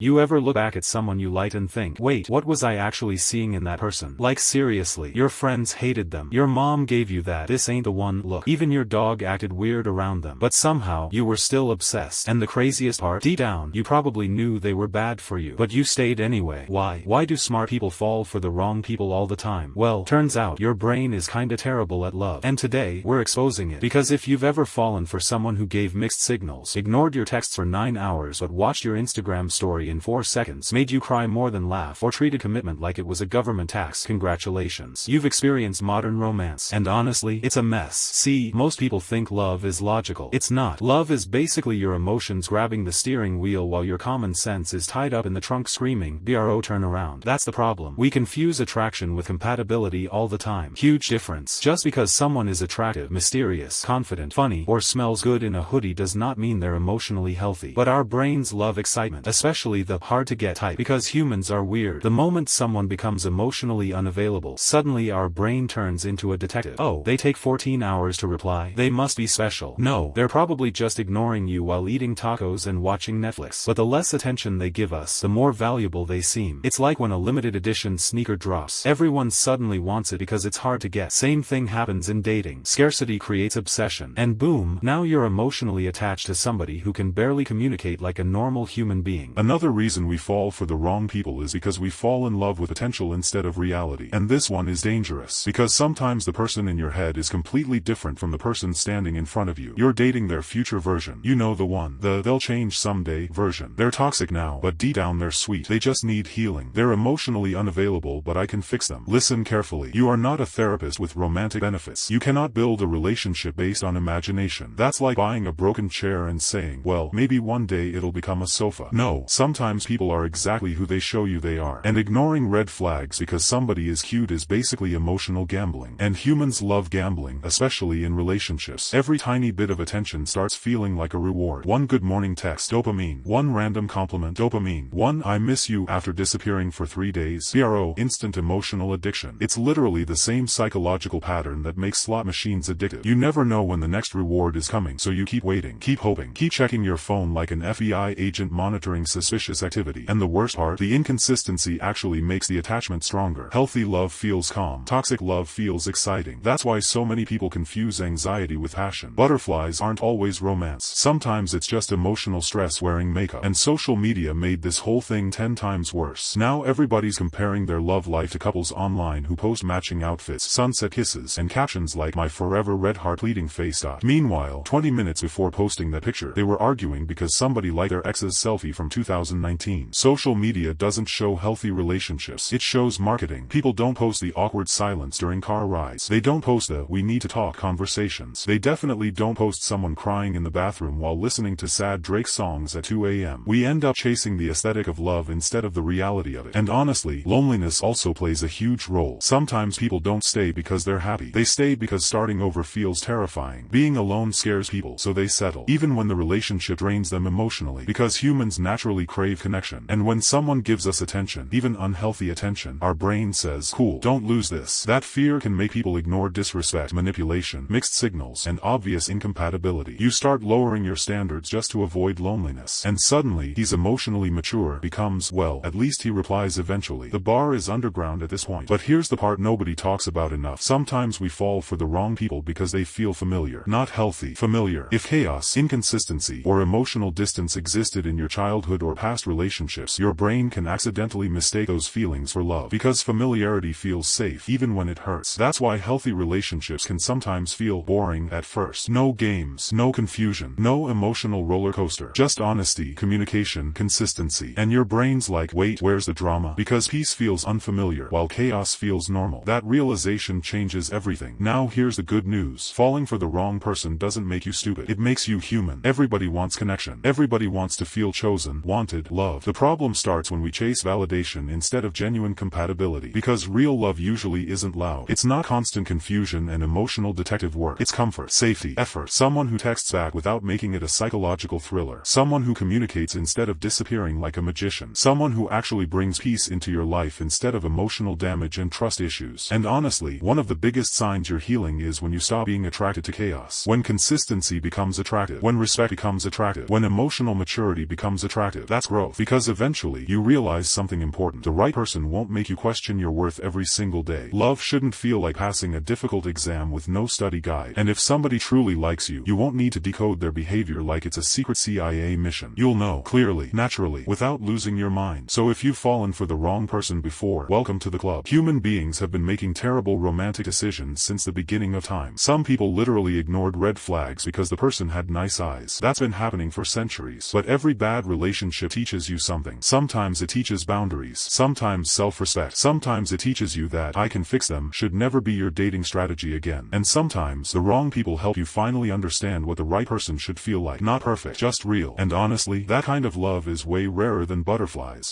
You ever look back at someone you liked and think, wait, what was I actually seeing in that person? Like seriously, your friends hated them. Your mom gave you that "this ain't the one" look. Even your dog acted weird around them. But somehow, you were still obsessed. And the craziest part, deep down, you probably knew they were bad for you. But you stayed anyway. Why? Why do smart people fall for the wrong people all the time? Well, turns out, your brain is kinda terrible at love. And today, we're exposing it. Because if you've ever fallen for someone who gave mixed signals, ignored your texts for 9 hours but watched your Instagram story in 4 seconds, made you cry more than laugh, or treated commitment like it was a government tax, congratulations. You've experienced modern romance. And honestly, it's a mess. See, most people think love is logical. It's not. Love is basically your emotions grabbing the steering wheel while your common sense is tied up in the trunk screaming, "Bro, turn around." That's the problem. We confuse attraction with compatibility all the time. Huge difference. Just because someone is attractive, mysterious, confident, funny, or smells good in a hoodie does not mean they're emotionally healthy. But our brains love excitement, especially the hard-to-get type, because humans are weird. The moment someone becomes emotionally unavailable, suddenly our brain turns into a detective. Oh, they take 14 hours to reply. They must be special. No, they're probably just ignoring you while eating tacos and watching Netflix. But the less attention they give us, the more valuable they seem. It's like when a limited edition sneaker drops. Everyone suddenly wants it because it's hard to get. Same thing happens in dating. Scarcity creates obsession. And boom, now you're emotionally attached to somebody who can barely communicate like a normal human being. Another reason we fall for the wrong people is because we fall in love with potential instead of reality. And this one is dangerous, because sometimes the person in your head is completely different from the person standing in front of you. You're dating their future version. You know, the one, the "they'll change someday" version. They're toxic now, but deep down they're sweet. They just need healing. They're emotionally unavailable, but I can fix them. Listen carefully. You are not a therapist with romantic benefits. You cannot build a relationship based on imagination. That's like buying a broken chair and saying, well, maybe one day it'll become a sofa. No, sometimes people are exactly who they show you they are. And ignoring red flags because somebody is cute is basically emotional gambling. And humans love gambling, especially in relationships. Every tiny bit of attention starts feeling like a reward. One good morning text, dopamine. One random compliment, dopamine. One "I miss you" after disappearing for 3 days, bro, instant emotional addiction. It's literally the same psychological pattern that makes slot machines addictive. You never know when the next reward is coming, so you keep waiting, keep hoping, keep checking your phone like an FBI agent monitoring suspicious activity. And the worst part, the inconsistency actually makes the attachment stronger. Healthy love feels calm. Toxic love feels exciting. That's why so many people confuse anxiety with passion. Butterflies aren't always romance. Sometimes it's just emotional stress wearing makeup. And social media made this whole thing 10 times worse. Now everybody's comparing their love life to couples online who post matching outfits, sunset kisses, and captions like "my forever red heart pleading face." Meanwhile, 20 minutes before posting that picture, they were arguing because somebody liked their ex's selfie from 2019. Social media doesn't show healthy relationships. It shows marketing. People don't post the awkward silence during car rides. They don't post the "we need to talk" conversations. They definitely don't post someone crying in the bathroom while listening to sad Drake songs at 2 a.m. We end up chasing the aesthetic of love instead of the reality of it. And honestly, loneliness also plays a huge role. Sometimes people don't stay because they're happy. They stay because starting over feels terrifying. Being alone scares people, so they settle, even when the relationship drains them emotionally, because humans naturally crave connection. And when someone gives us attention, even unhealthy attention, our brain says, cool, don't lose this. That fear can make people ignore disrespect, manipulation, mixed signals, and obvious incompatibility. You start lowering your standards just to avoid loneliness. And suddenly, he's emotionally mature becomes, well, at least he replies eventually. The bar is underground at this point. But here's the part nobody talks about enough. Sometimes we fall for the wrong people because they feel familiar, not healthy. Familiar. If chaos, inconsistency, or emotional distance existed in your childhood or past relationships, your brain can accidentally mistake those feelings for love, because familiarity feels safe even when it hurts. That's why healthy relationships can sometimes feel boring at first. No games, no confusion, no emotional roller coaster, just honesty, communication, consistency. And your brain's like, wait, where's the drama? Because peace feels unfamiliar while chaos feels normal. That realization changes everything. Now here's the good news. Falling for the wrong person doesn't make you stupid. It makes you human. Everybody wants connection. Everybody wants to feel chosen, wanted, loved. The problem starts when we chase validation instead of genuine compatibility. Because real love usually isn't loud. It's not constant confusion and emotional detective work. It's comfort, safety, effort. Someone who texts back without making it a psychological thriller. Someone who communicates instead of disappearing like a magician. Someone who actually brings peace into your life instead of emotional damage and trust issues. And honestly, one of the biggest signs you're healing is when you stop being attracted to chaos. When consistency becomes attractive. When respect becomes attractive. When emotional maturity becomes attractive. That's growth. Because eventually, you realize something important. The right person won't make you question your worth every single day. Love shouldn't feel like passing a difficult exam with no study guide. And if somebody truly likes you, you won't need to decode their behavior like it's a secret CIA mission. You'll know, clearly, naturally, without losing your mind. So if you've fallen for the wrong person before, welcome to the club. Human beings have been making terrible romantic decisions since the beginning of time. Some people literally ignored red flags because the person had nice eyes. That's been happening for centuries. But every bad relationship teaches you something. Sometimes it teaches boundaries. Sometimes self-respect. Sometimes it teaches you that "I can fix them" should never be your dating strategy again. And sometimes the wrong people help you finally understand what the right person should feel like. Not perfect, just real. And honestly, that kind of love is way rarer than butterflies.